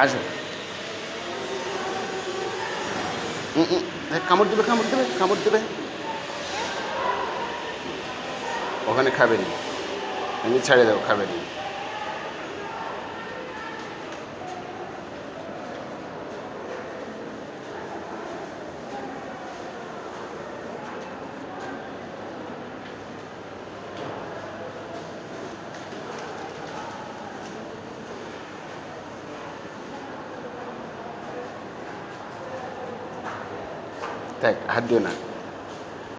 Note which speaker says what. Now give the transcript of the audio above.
Speaker 1: আসো। কামড় দেবে, কামড় দেবে, কামড় দেবে। ওখানে খাবে নি, এমনি ছেড়ে দাও, খাবে নি। দেখ, হাত দিও না।